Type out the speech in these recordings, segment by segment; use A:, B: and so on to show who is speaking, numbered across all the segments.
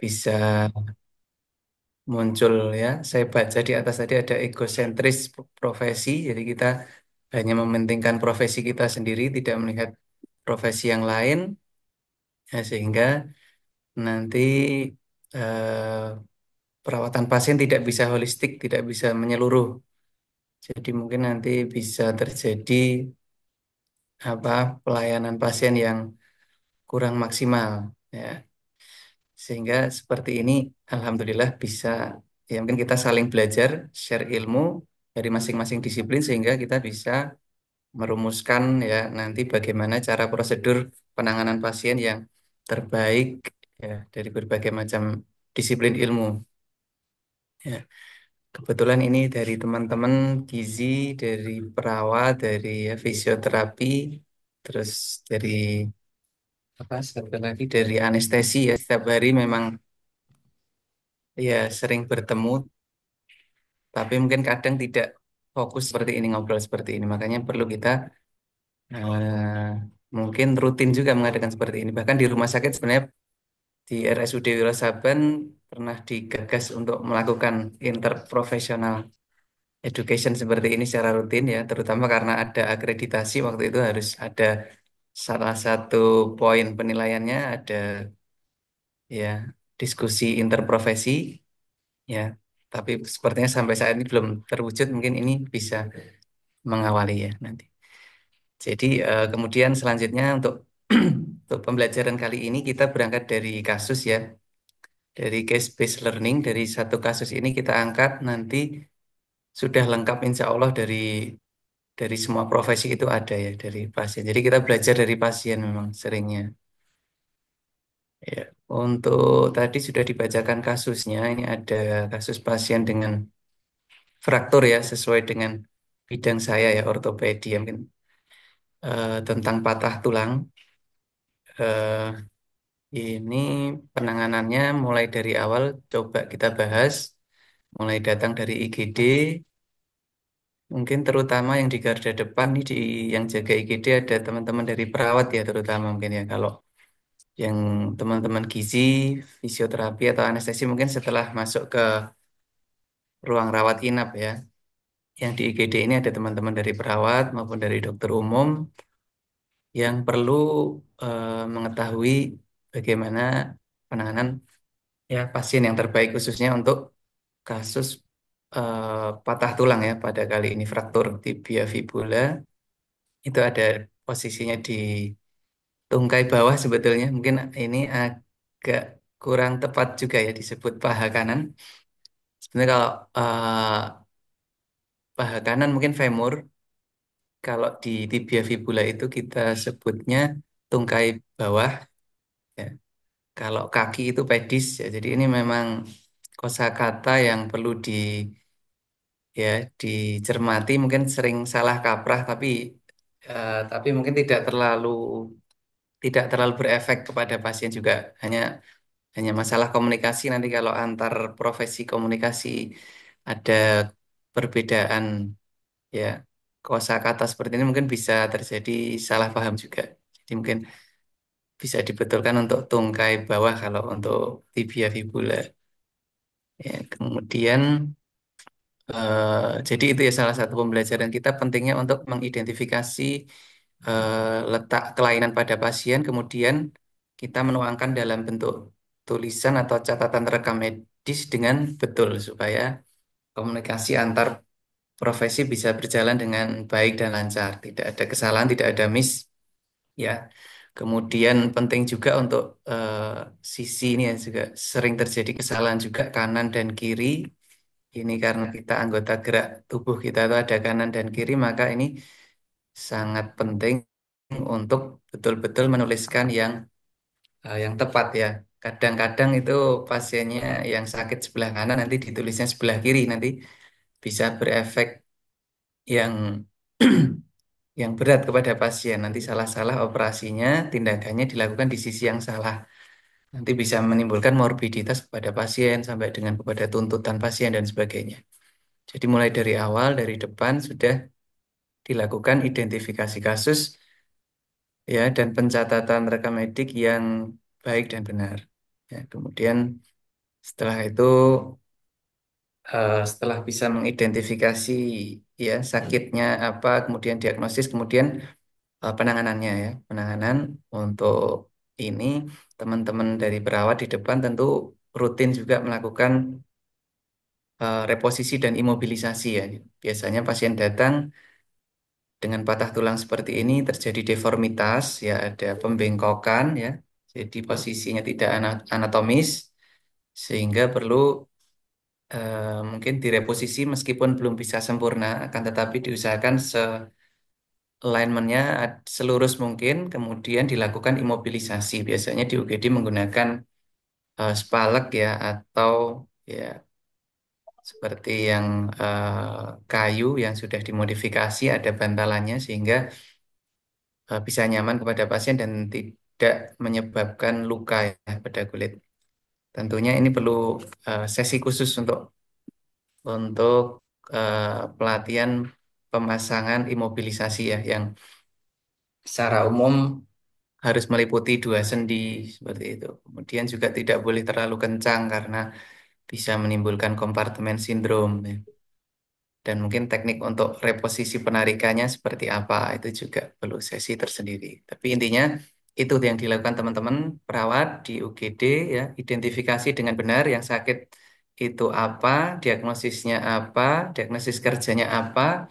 A: bisa muncul ya. Saya baca di atas tadi ada egosentris profesi, jadi kita hanya mementingkan profesi kita sendiri, tidak melihat profesi yang lain, ya, sehingga nanti perawatan pasien tidak bisa holistik, tidak bisa menyeluruh. Jadi mungkin nanti bisa terjadi apa pelayanan pasien yang kurang maksimal, ya. Sehingga seperti ini, alhamdulillah bisa ya mungkin kita saling belajar, share ilmu dari masing-masing disiplin sehingga kita bisa merumuskan ya nanti bagaimana cara prosedur penanganan pasien yang terbaik ya dari berbagai macam disiplin ilmu. Ya, kebetulan ini dari teman-teman gizi, dari perawat, dari ya, fisioterapi, terus dari apa satu lagi dari anestesi ya setiap hari memang ya sering bertemu, tapi mungkin kadang tidak fokus seperti ini ngobrol seperti ini. Makanya perlu kita mungkin rutin juga mengadakan seperti ini. Bahkan di rumah sakit sebenarnya di RSUD Wiro Saban pernah digagas untuk melakukan interprofesional education seperti ini secara rutin ya, terutama karena ada akreditasi waktu itu harus ada salah satu poin penilaiannya ada ya diskusi interprofesi ya. Tapi sepertinya sampai saat ini belum terwujud, mungkin ini bisa mengawali ya nanti. Jadi kemudian selanjutnya untuk untuk pembelajaran kali ini kita berangkat dari kasus ya, dari case based learning. Dari satu kasus ini kita angkat nanti sudah lengkap insya Allah dari semua profesi itu ada ya dari pasien. Jadi kita belajar dari pasien memang seringnya. Ya, untuk tadi sudah dibacakan kasusnya. Ini ada kasus pasien dengan fraktur ya sesuai dengan bidang saya ya ortopedi ya, mungkin tentang patah tulang. Eh, ini penanganannya mulai dari awal coba kita bahas, mulai datang dari IGD, mungkin terutama yang di garda depan nih di yang jaga IGD ada teman-teman dari perawat ya terutama mungkin ya. Kalau yang teman-teman gizi, fisioterapi atau anestesi mungkin setelah masuk ke ruang rawat inap ya. Yang di IGD ini ada teman-teman dari perawat maupun dari dokter umum yang perlu mengetahui bagaimana penanganan ya pasien yang terbaik khususnya untuk kasus patah tulang ya pada kali ini fraktur tibia fibula itu ada posisinya di tungkai bawah sebetulnya mungkin ini agak kurang tepat juga ya disebut paha kanan. Sebenarnya kalau paha kanan mungkin femur, kalau di tibia fibula itu kita sebutnya tungkai bawah ya. Kalau kaki itu pedis ya. Jadi ini memang kosakata yang perlu ya dicermati mungkin sering salah kaprah tapi mungkin tidak terlalu berefek kepada pasien juga hanya hanya masalah komunikasi nanti kalau antar profesi komunikasi ada perbedaan ya kosakata seperti ini mungkin bisa terjadi salah paham juga jadi mungkin bisa dibetulkan untuk tungkai bawah kalau untuk tibia fibula ya kemudian jadi itu ya salah satu pembelajaran kita pentingnya untuk mengidentifikasi letak kelainan pada pasien, kemudian kita menuangkan dalam bentuk tulisan atau catatan rekam medis dengan betul supaya komunikasi antar profesi bisa berjalan dengan baik dan lancar, tidak ada kesalahan, tidak ada miss, ya. Kemudian penting juga untuk sisi ini ya juga sering terjadi kesalahan juga kanan dan kiri ini karena kita anggota gerak tubuh kita itu ada kanan dan kiri, maka ini sangat penting untuk betul-betul menuliskan yang tepat ya. Kadang-kadang itu pasiennya yang sakit sebelah kanan nanti ditulisnya sebelah kiri, nanti bisa berefek yang yang berat kepada pasien. Nanti salah-salah operasinya, tindakannya dilakukan di sisi yang salah. Nanti bisa menimbulkan morbiditas kepada pasien sampai dengan kepada tuntutan pasien dan sebagainya. Jadi mulai dari awal, dari depan sudah dilakukan identifikasi kasus ya dan pencatatan rekam medik yang baik dan benar. Ya, kemudian setelah itu setelah bisa mengidentifikasi ya sakitnya apa, kemudian diagnosis, kemudian penanganannya ya, penanganan untuk ini teman-teman dari perawat di depan tentu rutin juga melakukan reposisi dan imobilisasi ya. Biasanya pasien datang dengan patah tulang seperti ini terjadi deformitas ya, ada pembengkokan ya. Jadi posisinya tidak anatomis sehingga perlu mungkin direposisi meskipun belum bisa sempurna, akan tetapi diusahakan alignmentnya selurus mungkin, kemudian dilakukan imobilisasi. Biasanya di UGD menggunakan spalek ya, atau ya seperti yang kayu yang sudah dimodifikasi ada bantalannya sehingga bisa nyaman kepada pasien dan tidak menyebabkan luka ya pada kulit. Tentunya ini perlu sesi khusus untuk pelatihan pemasangan imobilisasi ya, yang secara umum harus meliputi dua sendi seperti itu. Kemudian juga tidak boleh terlalu kencang karena bisa menimbulkan kompartemen sindrom ya. Dan mungkin teknik untuk reposisi penarikannya seperti apa itu juga perlu sesi tersendiri. Tapi intinya itu yang dilakukan teman-teman perawat di UGD ya, identifikasi dengan benar yang sakit itu apa, diagnosisnya apa, diagnosis kerjanya apa,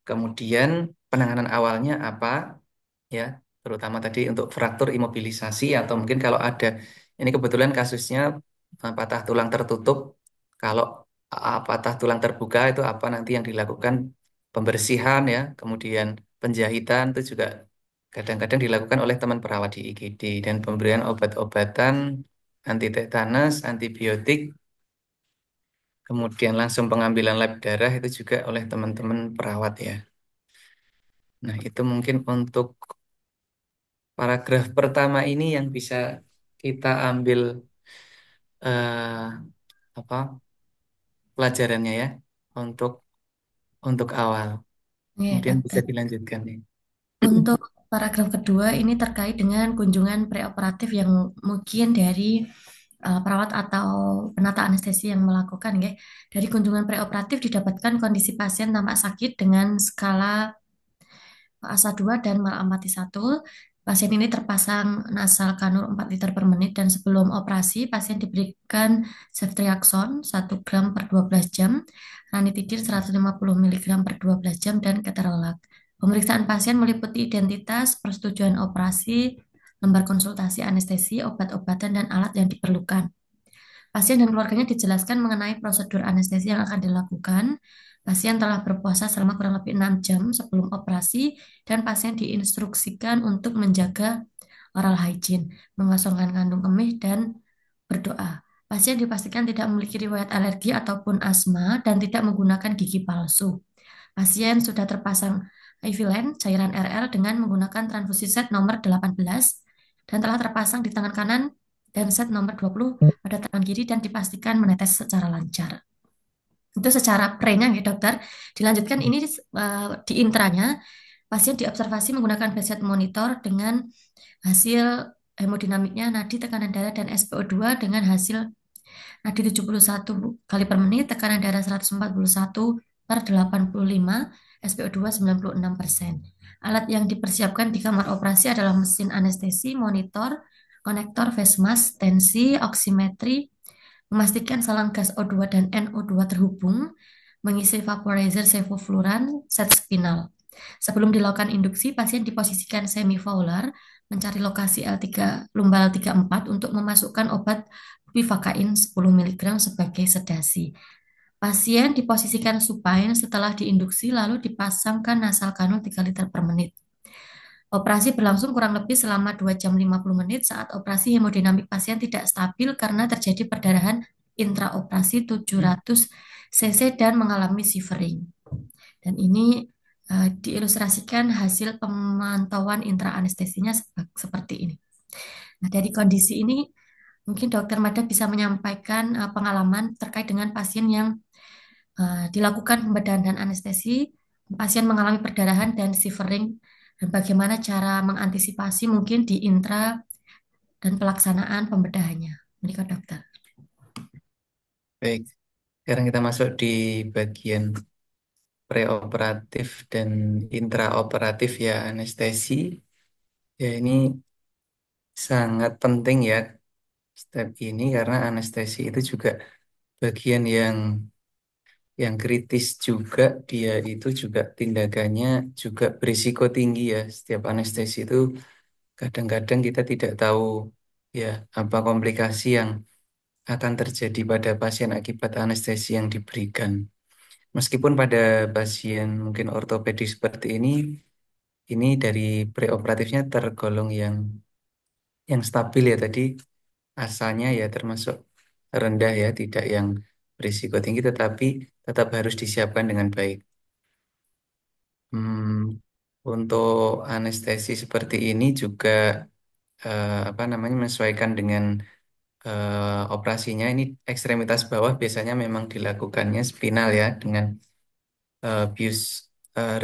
A: kemudian penanganan awalnya apa ya, terutama tadi untuk fraktur imobilisasi atau mungkin kalau ada, ini kebetulan kasusnya patah tulang tertutup. Kalau patah tulang terbuka itu apa nanti yang dilakukan, pembersihan ya, kemudian penjahitan itu juga kadang-kadang dilakukan oleh teman perawat di IGD, dan pemberian obat-obatan anti tetanus, antibiotik, kemudian langsung pengambilan lab darah itu juga oleh teman-teman perawat ya. Nah, itu mungkin untuk paragraf pertama ini yang bisa kita ambil eh, apa pelajarannya ya, untuk awal.
B: Oke,
A: Kemudian bisa
B: dokter.
A: dilanjutkan nih.
B: Untuk paragraf kedua ini terkait dengan kunjungan preoperatif yang mungkin dari perawat atau penata anestesi yang melakukan ya. Dari kunjungan preoperatif didapatkan kondisi pasien tampak sakit dengan skala asa 2 dan mal-amati 1. Pasien ini terpasang nasal kanul 4 liter per menit dan sebelum operasi pasien diberikan ceftriaxone 1 gram per 12 jam, ranitidin 150 miligram per 12 jam, dan keterolak. Pemeriksaan pasien meliputi identitas, persetujuan operasi, lembar konsultasi anestesi, obat-obatan, dan alat yang diperlukan. Pasien dan keluarganya dijelaskan mengenai prosedur anestesi yang akan dilakukan. Pasien telah berpuasa selama kurang lebih 6 jam sebelum operasi dan pasien diinstruksikan untuk menjaga oral hygiene, mengosongkan kandung kemih, dan berdoa. Pasien dipastikan tidak memiliki riwayat alergi ataupun asma dan tidak menggunakan gigi palsu. Pasien sudah terpasang IV line cairan RL dengan menggunakan transfusi set nomor 18 dan telah terpasang di tangan kanan dan set nomor 20 pada tangan kiri dan dipastikan menetes secara lancar. Itu secara pre-nya ya dokter. Dilanjutkan ini di intranya, pasien diobservasi menggunakan bedside monitor dengan hasil hemodinamiknya, nadi, tekanan darah, dan SpO2 dengan hasil nadi 71 kali per menit, tekanan darah 141 per 85, SpO2 96%. Alat yang dipersiapkan di kamar operasi adalah mesin anestesi, monitor, konektor face mask, tensi, oximetri, memastikan saluran gas O2 dan NO2 terhubung, mengisi vaporizer sevofluran, set spinal. Sebelum dilakukan induksi, pasien diposisikan semifaular, mencari lokasi L3, lumbal 34 untuk memasukkan obat bivakain 10 mg sebagai sedasi. Pasien diposisikan supine setelah diinduksi lalu dipasangkan nasal kanul 3 liter per menit. Operasi berlangsung kurang lebih selama 2 jam 50 menit. Saat operasi hemodinamik pasien tidak stabil karena terjadi perdarahan intraoperasi 700 cc dan mengalami shivering. Dan ini diilustrasikan hasil pemantauan intraanestesinya seperti ini. Nah, dari kondisi ini mungkin Dokter Mada bisa menyampaikan pengalaman terkait dengan pasien yang dilakukan pembedahan dan anestesi, pasien mengalami perdarahan dan shivering, dan bagaimana cara mengantisipasi mungkin di intra dan pelaksanaan pembedahannya. Menikah dokter.
A: Baik, sekarang kita masuk di bagian preoperatif dan intraoperatif ya anestesi. Ya ini sangat penting ya step ini karena anestesi itu juga bagian yang kritis juga. Dia itu juga tindakannya juga berisiko tinggi ya. Setiap anestesi itu kadang-kadang kita tidak tahu ya apa komplikasi yang akan terjadi pada pasien akibat anestesi yang diberikan. Meskipun pada pasien mungkin ortopedik seperti ini dari preoperatifnya tergolong yang stabil ya tadi, asalnya ya termasuk rendah ya, tidak yang berisiko tinggi, tetapi tetap harus disiapkan dengan baik. Untuk anestesi seperti ini juga apa namanya menyesuaikan dengan operasinya. Ini ekstremitas bawah biasanya memang dilakukannya spinal ya dengan bius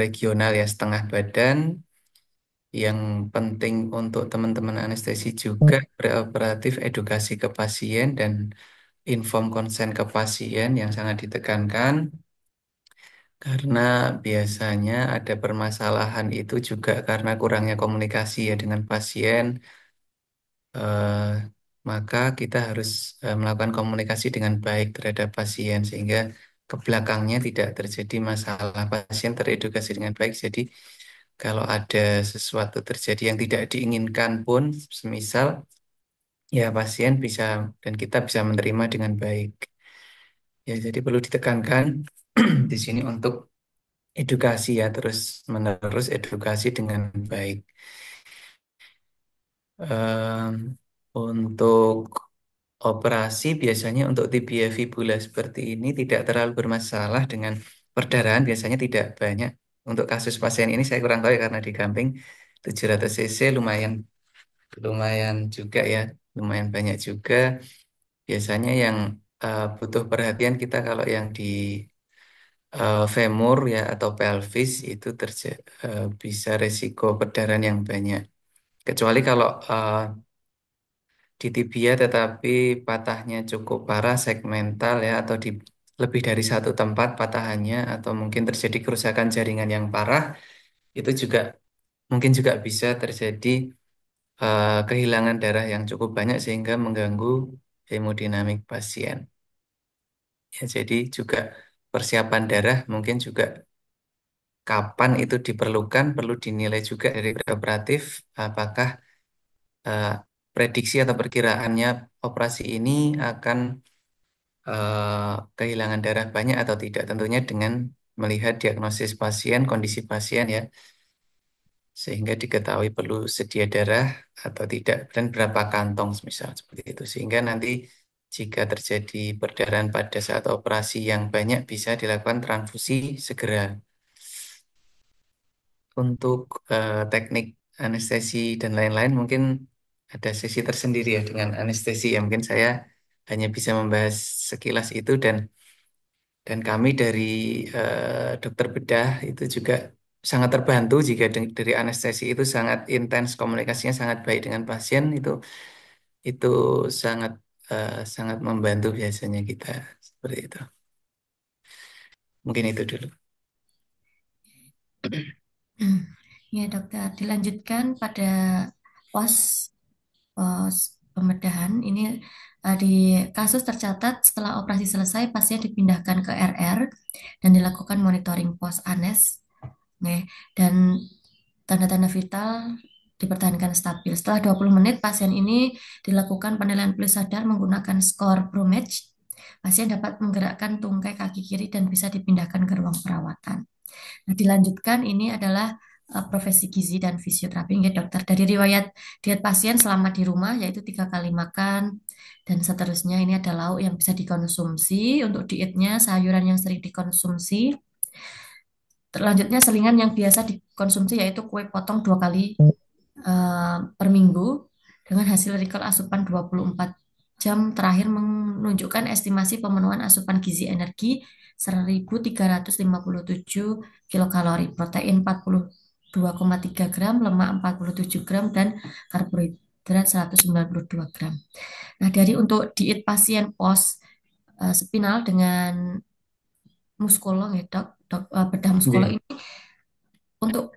A: regional ya setengah badan. Yang penting untuk teman-teman anestesi juga preoperatif edukasi ke pasien dan inform konsen ke pasien yang sangat ditekankan karena biasanya ada permasalahan itu juga karena kurangnya komunikasi ya dengan pasien. eh, Maka kita harus melakukan komunikasi dengan baik terhadap pasien sehingga ke belakangnya tidak terjadi masalah. Pasien teredukasi dengan baik. Jadi kalau ada sesuatu terjadi yang tidak diinginkan pun, semisal ya pasien bisa dan kita bisa menerima dengan baik. Ya, jadi perlu ditekankan di sini untuk edukasi ya, terus menerus edukasi dengan baik. Em, untuk operasi biasanya untuk tibia fibula seperti ini tidak terlalu bermasalah dengan perdarahan, biasanya tidak banyak. Untuk kasus pasien ini saya kurang tahu ya karena di Gamping 700 cc lumayan lumayan juga ya, lumayan banyak juga. Biasanya yang butuh perhatian kita kalau yang di femur ya atau pelvis itu bisa resiko perdarahan yang banyak. Kecuali kalau di tibia tetapi patahnya cukup parah segmental ya atau di lebih dari satu tempat patahannya atau mungkin terjadi kerusakan jaringan yang parah itu juga mungkin juga bisa terjadi kehilangan darah yang cukup banyak sehingga mengganggu hemodinamik pasien. Ya, jadi juga persiapan darah mungkin juga kapan itu diperlukan perlu dinilai juga dari operatif apakah eh, prediksi atau perkiraannya operasi ini akan kehilangan darah banyak atau tidak. Tentunya dengan melihat diagnosis pasien, kondisi pasien ya, sehingga diketahui perlu sedia darah atau tidak dan berapa kantong misal seperti itu. Sehingga nanti jika terjadi perdarahan pada saat operasi yang banyak bisa dilakukan transfusi segera. Untuk teknik anestesi dan lain-lain mungkin ada sesi tersendiri ya dengan anestesi ya. Mungkin saya hanya bisa membahas sekilas itu dan kami dari dokter bedah itu juga sangat terbantu jika dari anestesi itu sangat intens komunikasinya sangat baik dengan pasien itu sangat sangat membantu biasanya kita seperti itu. Mungkin itu dulu.
B: Ya dokter, dilanjutkan pada pos pos pembedahan. Ini di kasus tercatat setelah operasi selesai pasien dipindahkan ke RR dan dilakukan monitoring post anes. Oke, dan tanda-tanda vital dipertahankan stabil. Setelah 20 menit, pasien ini dilakukan penilaian pulih sadar menggunakan skor Bromage. Pasien dapat menggerakkan tungkai kaki kiri dan bisa dipindahkan ke ruang perawatan. Nah, dilanjutkan ini adalah profesi gizi dan fisioterapi, ya dokter. Dari riwayat diet pasien selama di rumah, yaitu 3 kali makan, dan seterusnya. Ini ada lauk yang bisa dikonsumsi. Untuk dietnya, sayuran yang sering dikonsumsi. Selanjutnya selingan yang biasa dikonsumsi yaitu kue potong 2 kali per minggu dengan hasil recall asupan 24 jam terakhir menunjukkan estimasi pemenuhan asupan gizi energi 1.357 kilokalori, protein 42,3 gram, lemak 47 gram, dan karbohidrat berat 192 gram. Nah, dari untuk diet pasien pos spinal dengan muskolo ya dok, bedah muskolo
A: Nggih.
B: ini untuk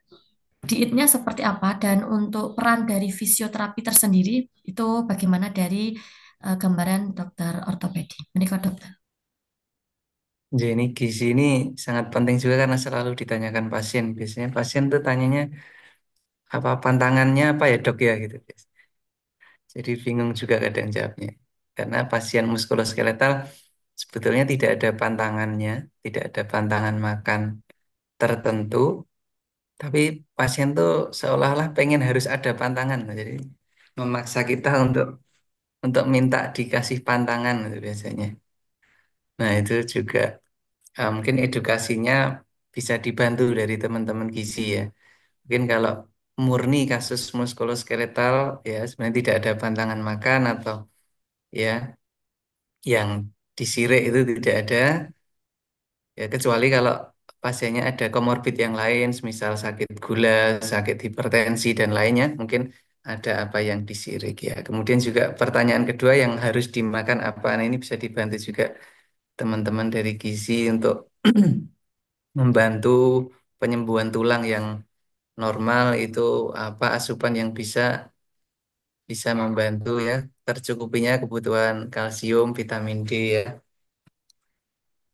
B: dietnya seperti apa dan untuk peran dari fisioterapi tersendiri itu bagaimana dari gambaran dokter ortopedi. Menikah dokter.
A: Jadi ini gizi ini sangat penting juga karena selalu ditanyakan pasien. Biasanya pasien tuh tanyanya apa pantangannya apa ya dok ya gitu. Jadi bingung juga kadang jawabnya. Karena pasien muskuloskeletal sebetulnya tidak ada pantangannya, tidak ada pantangan makan tertentu, tapi pasien tuh seolah-olah pengen harus ada pantangan. Jadi memaksa kita untuk minta dikasih pantangan gitu biasanya. Nah, itu juga mungkin edukasinya bisa dibantu dari teman-teman gizi ya. Mungkin kalau murni kasus muskuloskeletal ya sebenarnya tidak ada pantangan makan atau ya yang disirek itu tidak ada ya kecuali kalau pasiennya ada komorbid yang lain, misal sakit gula, sakit hipertensi dan lainnya, mungkin ada apa yang disirik ya. Kemudian juga pertanyaan kedua yang harus dimakan apa, nah ini bisa dibantu juga teman-teman dari gizi untuk membantu penyembuhan tulang yang normal itu apa asupan yang bisa bisa membantu ya tercukupinya kebutuhan kalsium, vitamin D ya.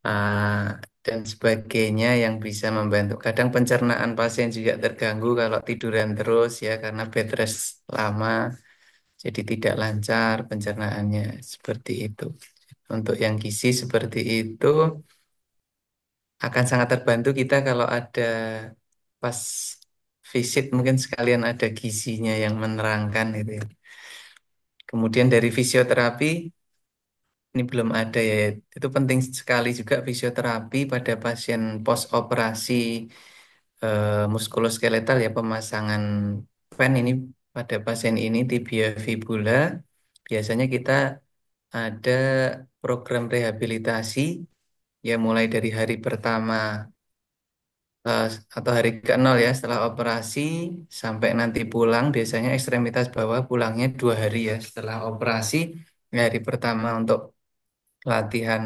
A: ah, dan sebagainya yang bisa membantu. Kadang pencernaan pasien juga terganggu kalau tiduran terus ya karena bed rest lama, jadi tidak lancar pencernaannya seperti itu. Untuk yang gizi seperti itu akan sangat terbantu kita kalau ada pas visit mungkin sekalian ada gizinya yang menerangkan itu ya. Kemudian dari fisioterapi ini belum ada ya. Itu penting sekali juga fisioterapi pada pasien post operasi muskuloskeletal ya pemasangan pen ini pada pasien ini tibia fibula. Biasanya kita ada program rehabilitasi ya mulai dari hari pertama eh, atau hari ke-0 ya setelah operasi sampai nanti pulang. Biasanya ekstremitas bawah pulangnya 2 hari ya setelah operasi. Hari pertama untuk latihan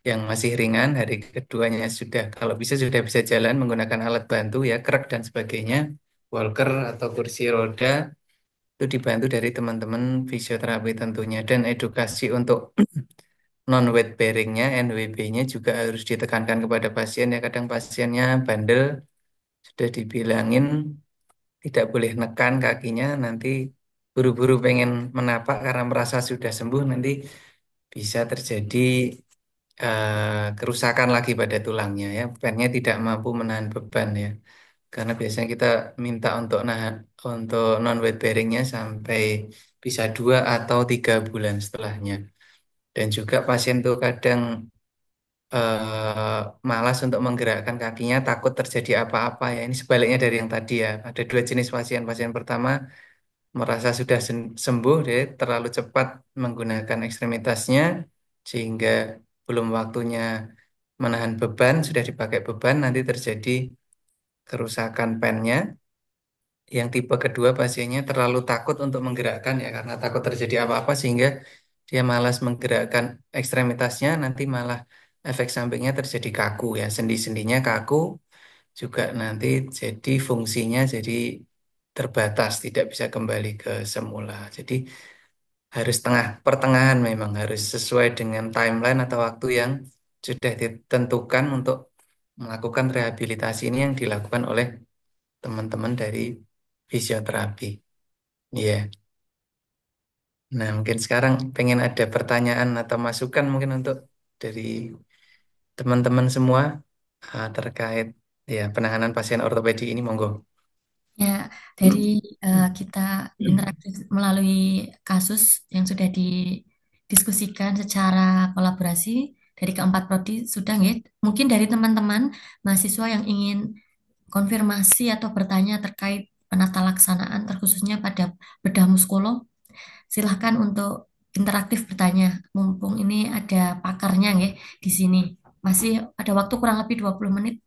A: yang masih ringan, hari keduanya sudah, kalau bisa sudah bisa jalan menggunakan alat bantu ya, krek dan sebagainya, walker atau kursi roda, itu dibantu dari teman-teman fisioterapi tentunya. Dan edukasi untuk non-weight bearingnya, NWB-nya juga harus ditekankan kepada pasien ya, kadang pasiennya bandel, sudah dibilangin tidak boleh nekan kakinya, nanti buru-buru pengen menapak karena merasa sudah sembuh, nanti bisa terjadi kerusakan lagi pada tulangnya ya. Pennya tidak mampu menahan beban ya. Karena biasanya kita minta untuk nahan untuk non weight bearingnya sampai bisa 2 atau 3 bulan setelahnya. Dan juga pasien tuh kadang malas untuk menggerakkan kakinya, takut terjadi apa-apa ya. Ini sebaliknya dari yang tadi ya. Ada 2 jenis pasien. Pasien pertama merasa sudah sembuh deh, terlalu cepat menggunakan ekstremitasnya sehingga belum waktunya menahan beban, sudah dipakai beban, nanti terjadi kerusakan pennya. Yang tipe kedua pasiennya terlalu takut untuk menggerakkan ya karena takut terjadi apa-apa sehingga dia malas menggerakkan ekstremitasnya, nanti malah efek sampingnya terjadi kaku ya, sendi-sendinya kaku juga nanti jadi fungsinya jadi terbatas, tidak bisa kembali ke semula. Jadi harus pertengahan memang harus sesuai dengan timeline atau waktu yang sudah ditentukan untuk melakukan rehabilitasi ini yang dilakukan oleh teman-teman dari fisioterapi. Iya. Nah, mungkin sekarang pengen ada pertanyaan atau masukan mungkin untuk dari teman-teman semua terkait ya penanganan pasien ortopedi ini monggo.
B: Ya, dari kita interaktif melalui kasus yang sudah didiskusikan secara kolaborasi dari keempat prodi sudah nggih. Mungkin dari teman-teman mahasiswa yang ingin konfirmasi atau bertanya terkait penata laksanaan terkhususnya pada bedah muskulo, silahkan untuk interaktif bertanya. Mumpung ini ada pakarnya nggih di sini. Masih ada waktu kurang lebih 20 menit.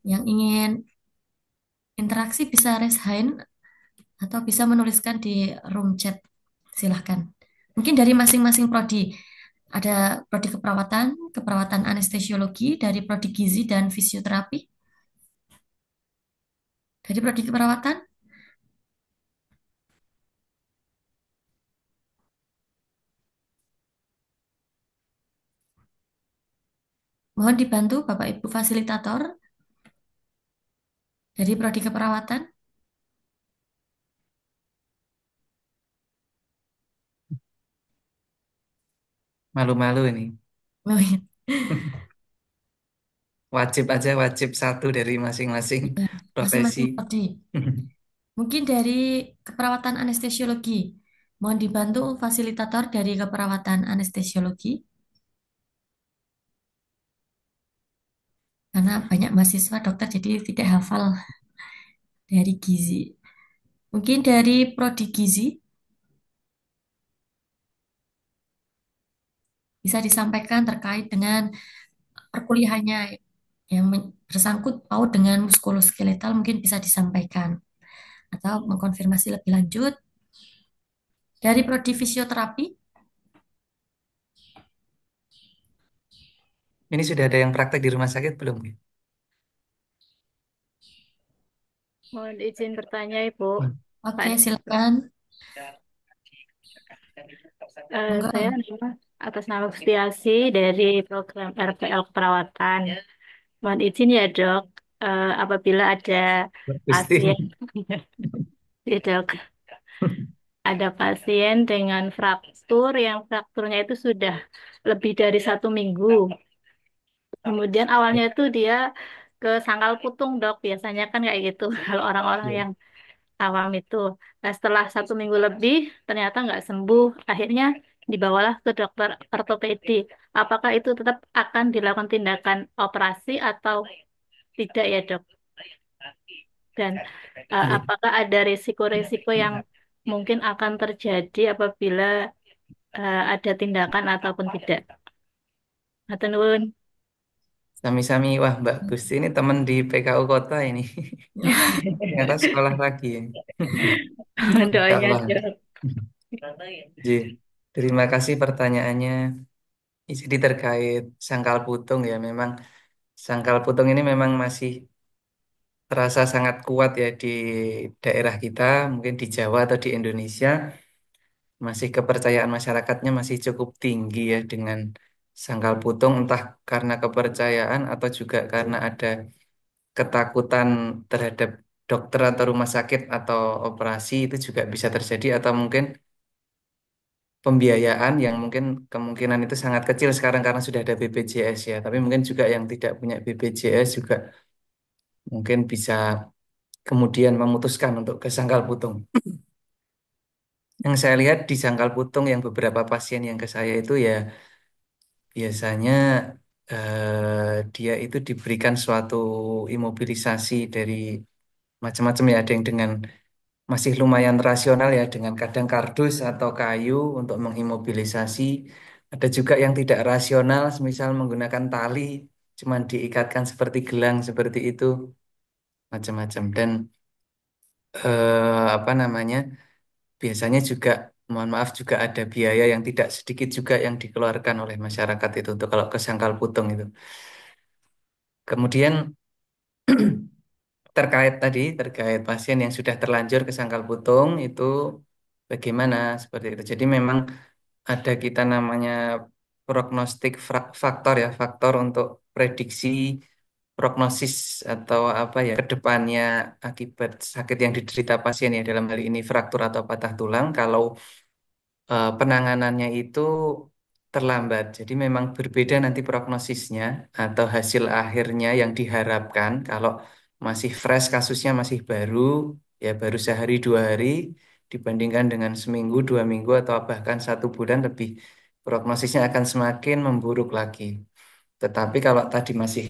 B: Yang ingin interaksi bisa raise hand atau bisa menuliskan di room chat. Silahkan. Mungkin dari masing-masing prodi. Ada prodi keperawatan, keperawatan anestesiologi, dari prodi gizi dan fisioterapi. Dari prodi keperawatan, mohon dibantu Bapak Ibu fasilitator dari prodi keperawatan.
A: Malu-malu ini.
B: Oh, iya.
A: Wajib aja, wajib satu dari masing-masing
B: Ya,
A: profesi.
B: masing-masing prodi. Mungkin dari keperawatan anestesiologi. Mohon dibantu fasilitator dari keperawatan anestesiologi, karena banyak mahasiswa dokter jadi tidak hafal dari gizi. Mungkin dari prodi gizi bisa disampaikan terkait dengan perkuliahannya yang bersangkut paut dengan muskuloskeletal, mungkin bisa disampaikan atau mengkonfirmasi lebih lanjut. Dari prodi fisioterapi,
A: Ini sudah ada yang praktek di rumah sakit belum?
C: Mohon izin bertanya, Ibu.
A: Hmm.
C: Pak,
B: oke silakan.
C: saya
B: Monggo.
C: atas nama Setiasi dari program RPL Keperawatan. Mohon izin ya, Dok. Apabila ada
A: Mbak Gusti.
C: pasien, ya, Dok, ada pasien dengan fraktur yang frakturnya itu sudah lebih dari 1 minggu. Kemudian awalnya itu dia ke sangkal putung, Dok. Biasanya kan kayak gitu. Kalau orang-orang
A: Ya.
C: yang awam itu. Nah, setelah 1 minggu lebih, ternyata nggak sembuh. Akhirnya dibawalah ke dokter ortopedi. Apakah itu tetap akan dilakukan tindakan operasi atau tidak ya, Dok? Dan
A: Iya.
C: apakah ada risiko-risiko yang mungkin akan terjadi apabila ada tindakan ataupun tidak? Hatur nuwun.
A: Sami-sami, wah Mbak Gusti ini teman di PKU Kota ini. Ternyata sekolah lagi ya. Masya
C: Doanya,
A: Allah.
C: Dok.
A: Ji, terima kasih pertanyaannya. Jadi terkait sangkal putung ya, memang sangkal putung ini memang masih terasa sangat kuat ya di daerah kita, mungkin di Jawa atau di Indonesia, masih kepercayaan masyarakatnya masih cukup tinggi ya dengan sangkal putung, entah karena kepercayaan atau juga karena ada ketakutan terhadap dokter atau rumah sakit atau operasi itu juga bisa terjadi atau mungkin pembiayaan yang mungkin kemungkinan itu sangat kecil sekarang karena sudah ada BPJS ya, tapi mungkin juga yang tidak punya BPJS juga mungkin bisa kemudian memutuskan untuk ke sangkal putung. Yang saya lihat di sangkal putung yang beberapa pasien yang ke saya itu ya biasanya dia itu diberikan suatu imobilisasi dari macam-macam ya, ada yang dengan masih lumayan rasional ya dengan kadang kardus atau kayu untuk mengimobilisasi. Ada juga yang tidak rasional, misal menggunakan tali, cuman diikatkan seperti gelang seperti itu, macam-macam. Dan apa namanya? Biasanya juga, mohon maaf juga ada biaya yang tidak sedikit juga yang dikeluarkan oleh masyarakat itu untuk kalau ke sangkal putung itu. Kemudian terkait pasien yang sudah terlanjur ke sangkal putung itu bagaimana seperti itu. Jadi memang ada kita namanya prognostik faktor ya, faktor untuk prediksi prognosis atau apa ya ke depannya akibat sakit yang diderita pasien ya, dalam hal ini fraktur atau patah tulang. Kalau penanganannya itu terlambat. Jadi memang berbeda nanti prognosisnya atau hasil akhirnya yang diharapkan kalau masih fresh kasusnya masih baru, ya baru sehari 2 hari dibandingkan dengan seminggu 2 minggu atau bahkan 1 bulan lebih, prognosisnya akan semakin memburuk lagi. Tetapi kalau tadi masih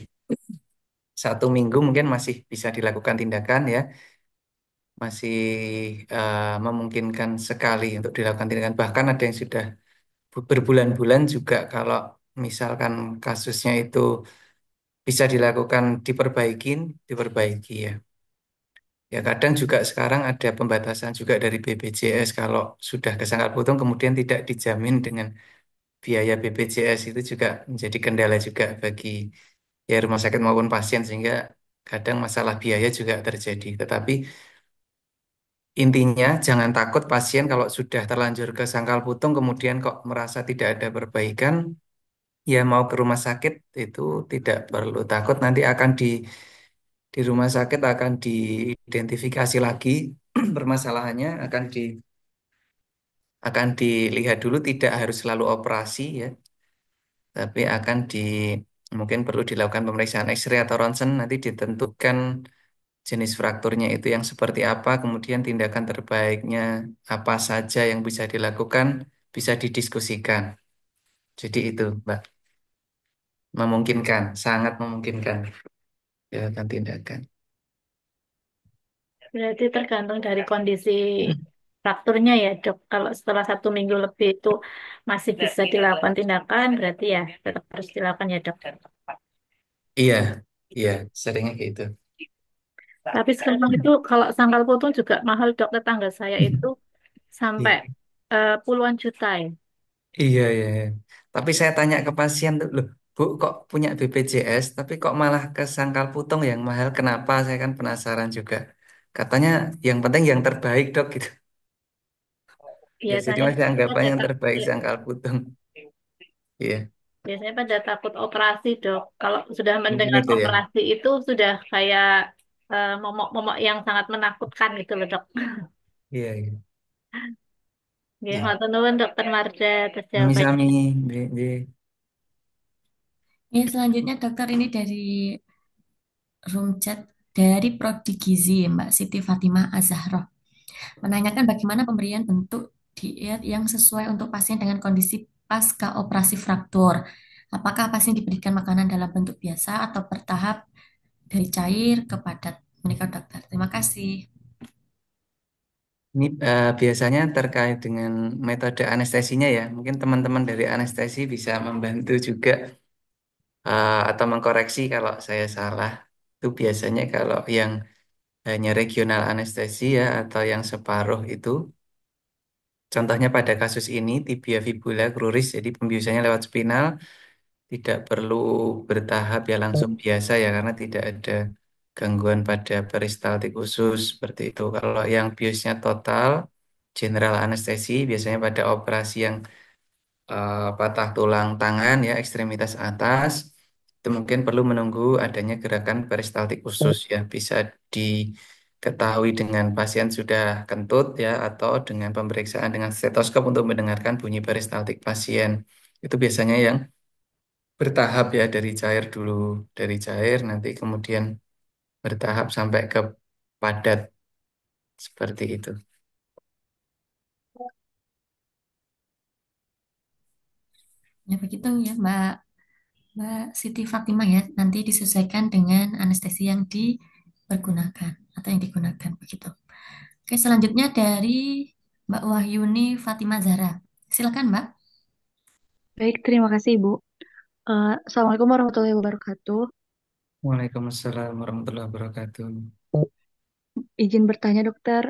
A: 1 minggu mungkin masih bisa dilakukan tindakan ya, masih memungkinkan sekali untuk dilakukan tindakan. Bahkan ada yang sudah berbulan-bulan juga kalau misalkan kasusnya itu bisa dilakukan diperbaiki ya. Ya kadang juga sekarang ada pembatasan juga dari BPJS kalau sudah kesangkal putung kemudian tidak dijamin dengan biaya BPJS itu juga menjadi kendala juga bagi ya rumah sakit maupun pasien sehingga kadang masalah biaya juga terjadi. Tetapi intinya jangan takut pasien kalau sudah terlanjur kesangkal putung kemudian kok merasa tidak ada perbaikan ya mau ke rumah sakit itu tidak perlu takut nanti akan di rumah sakit akan diidentifikasi lagi permasalahannya akan dilihat dulu tidak harus selalu operasi ya tapi akan mungkin perlu dilakukan pemeriksaan X-ray atau ronsen nanti ditentukan jenis frakturnya itu yang seperti apa kemudian tindakan terbaiknya apa saja yang bisa dilakukan bisa didiskusikan jadi itu Mbak memungkinkan sangat memungkinkan ya kan tindakan.
C: Berarti tergantung dari kondisi frakturnya ya, Dok. Kalau setelah 1 minggu lebih itu masih bisa dilakukan tindakan, berarti ya tetap harus dilakukan ya, Dok.
A: Iya, iya, seringnya kayak gitu.
C: Tapi sekarang itu kalau sangkal putung juga mahal, Dok. Tetangga saya itu sampai
A: Iya,
C: puluhan juta ya.
A: iya, iya. Iya. Tapi saya tanya ke pasien tuh, loh, Bu, kok punya BPJS, tapi kok malah ke sangkal putung yang mahal? Kenapa? Saya kan penasaran juga. Katanya yang penting yang terbaik, Dok, gitu. Ya, jadi
C: Biasanya
A: masih anggapannya
C: pada
A: yang
C: takut,
A: terbaik sangkal putung. Iya,
C: biasanya pada takut operasi, Dok. Kalau sudah mendengar
A: gitu ya.
C: operasi itu sudah kayak momok-momok yang sangat menakutkan gitu loh, Dok.
A: Iya, iya.
C: Nggih,
A: Iya.
C: matur nuwun Dokter Marda atas jawabannya.
A: Sami-sami, Bi.
B: Ya, selanjutnya dokter ini dari room chat dari Prodi Gizi, Mbak Siti Fatimah Azahroh. Menanyakan bagaimana pemberian bentuk diet yang sesuai untuk pasien dengan kondisi pasca operasi fraktur. Apakah pasien diberikan makanan dalam bentuk biasa atau bertahap dari cair ke padat? Menikah dokter. Terima kasih.
A: Ini biasanya terkait dengan metode anestesinya ya. Mungkin teman-teman dari anestesi bisa membantu juga atau mengkoreksi kalau saya salah. Itu biasanya kalau yang hanya regional anestesi ya atau yang separuh itu. Contohnya pada kasus ini tibia fibula cruris, jadi pembiusannya lewat spinal, tidak perlu bertahap ya langsung biasa ya karena tidak ada gangguan pada peristaltik khusus seperti itu. Kalau yang biusnya total, general anestesi biasanya pada operasi yang patah tulang tangan ya ekstremitas atas itu mungkin perlu menunggu adanya gerakan peristaltik khusus ya bisa diketahui dengan pasien sudah kentut ya atau dengan pemeriksaan dengan stetoskop untuk mendengarkan bunyi peristaltik pasien itu biasanya yang bertahap ya dari cair nanti kemudian bertahap sampai ke padat seperti itu.
B: Ya begitu ya Mbak Mbak Siti Fatimah ya. Nanti disesuaikan dengan anestesi yang dipergunakan atau yang digunakan begitu. Oke, selanjutnya dari Mbak Wahyuni Fatimah Zahra. Silakan Mbak.
D: Baik, terima kasih Ibu. Assalamualaikum warahmatullahi wabarakatuh.
A: Waalaikumsalam warahmatullahi wabarakatuh.
D: Izin bertanya dokter,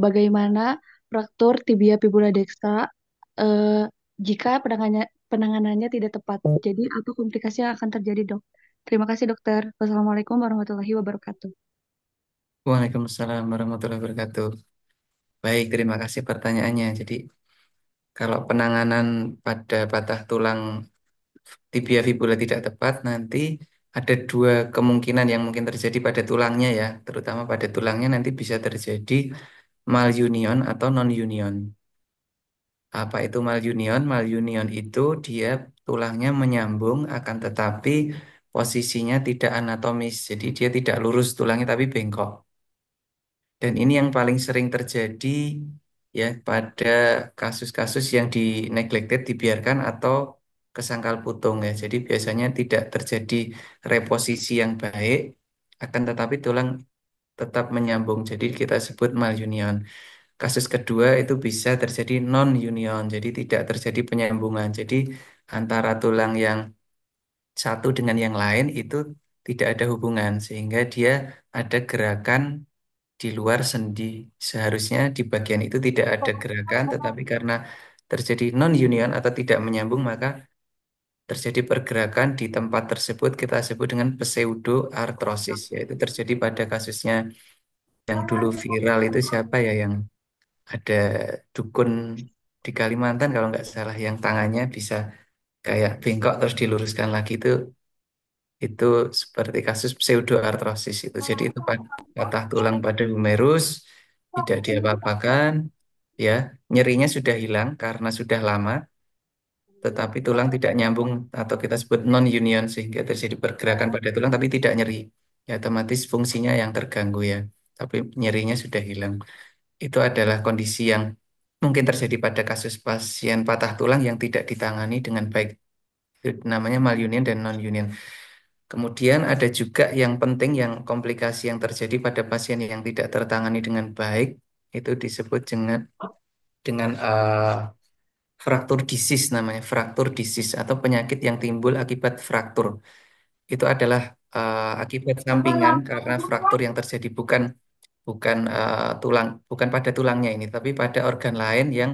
D: bagaimana fraktur tibia fibula dextra eh, jika penanganannya tidak tepat? Jadi apa komplikasi yang akan terjadi dok? Terima kasih dokter. Wassalamualaikum warahmatullahi wabarakatuh.
A: Waalaikumsalam warahmatullahi wabarakatuh. Baik, terima kasih pertanyaannya. Jadi, kalau penanganan pada patah tulang tibia fibula tidak tepat, nanti ada dua kemungkinan yang mungkin terjadi pada tulangnya ya, terutama pada tulangnya nanti bisa terjadi malunion atau non-union. Apa itu malunion? Malunion itu dia tulangnya menyambung, akan tetapi posisinya tidak anatomis, jadi dia tidak lurus tulangnya tapi bengkok. Dan ini yang paling sering terjadi ya pada kasus-kasus yang di neglected, dibiarkan atau kesangkal putung ya. Jadi biasanya tidak terjadi reposisi yang baik, akan tetapi tulang tetap menyambung. Jadi kita sebut malunion. Kasus kedua itu bisa terjadi non-union, jadi tidak terjadi penyambungan. Jadi antara tulang yang satu dengan yang lain itu tidak ada hubungan, sehingga dia ada gerakan di luar sendi. Seharusnya di bagian itu tidak ada gerakan, tetapi karena terjadi non-union atau tidak menyambung, maka terjadi pergerakan di tempat tersebut kita sebut dengan pseudoartrosis, yaitu terjadi pada kasusnya yang dulu viral itu siapa ya, yang ada dukun di Kalimantan kalau nggak salah, yang tangannya bisa kayak bengkok terus diluruskan lagi, itu seperti kasus pseudoartrosis itu. Jadi itu patah tulang pada humerus, tidak diapa-apakan, ya, nyerinya sudah hilang karena sudah lama, tetapi tulang tidak nyambung atau kita sebut non-union sehingga terjadi pergerakan pada tulang tapi tidak nyeri. Ya, otomatis fungsinya yang terganggu ya, tapi nyerinya sudah hilang. Itu adalah kondisi yang mungkin terjadi pada kasus pasien patah tulang yang tidak ditangani dengan baik. Itu namanya malunion dan non-union. Kemudian ada juga yang penting, yang komplikasi yang terjadi pada pasien yang tidak tertangani dengan baik, itu disebut dengan fraktur disease, namanya fraktur disease atau penyakit yang timbul akibat fraktur. Itu adalah akibat sampingan karena fraktur yang terjadi bukan bukan tulang, bukan pada tulangnya ini, tapi pada organ lain yang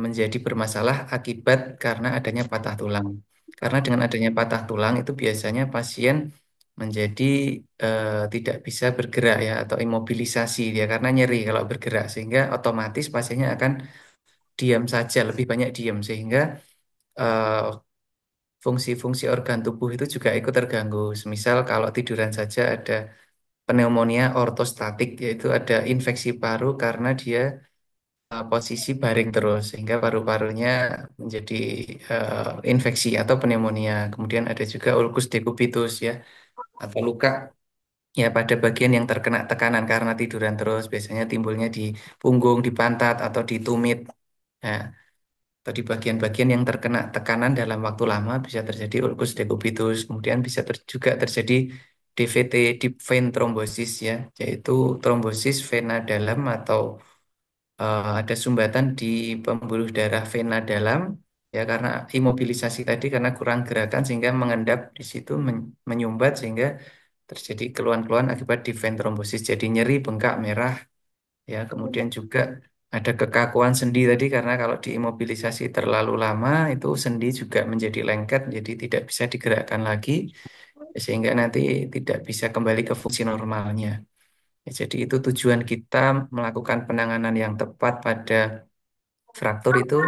A: menjadi bermasalah akibat karena adanya patah tulang. Karena dengan adanya patah tulang itu biasanya pasien menjadi tidak bisa bergerak ya, atau imobilisasi dia karena nyeri kalau bergerak, sehingga otomatis pasiennya akan diam saja, lebih banyak diam, sehingga eh, fungsi-fungsi organ tubuh itu juga ikut terganggu. Semisal kalau tiduran saja ada pneumonia ortostatik, yaitu ada infeksi paru karena dia posisi baring terus sehingga paru-parunya menjadi infeksi atau pneumonia. Kemudian ada juga ulcus decubitus ya, atau luka ya pada bagian yang terkena tekanan karena tiduran terus, biasanya timbulnya di punggung, di pantat atau di tumit. Nah, atau di bagian-bagian yang terkena tekanan dalam waktu lama bisa terjadi ulcus decubitus. Kemudian bisa juga terjadi DVT, deep vein thrombosis ya, yaitu trombosis vena dalam atau ada sumbatan di pembuluh darah vena dalam ya, karena imobilisasi tadi, karena kurang gerakan sehingga mengendap di situ, menyumbat sehingga terjadi keluhan-keluhan akibat di vein thrombosis, jadi nyeri, bengkak, merah ya. Kemudian juga ada kekakuan sendi tadi, karena kalau diimobilisasi terlalu lama itu sendi juga menjadi lengket, jadi tidak bisa digerakkan lagi sehingga nanti tidak bisa kembali ke fungsi normalnya. Ya, jadi itu tujuan kita melakukan penanganan yang tepat pada fraktur itu,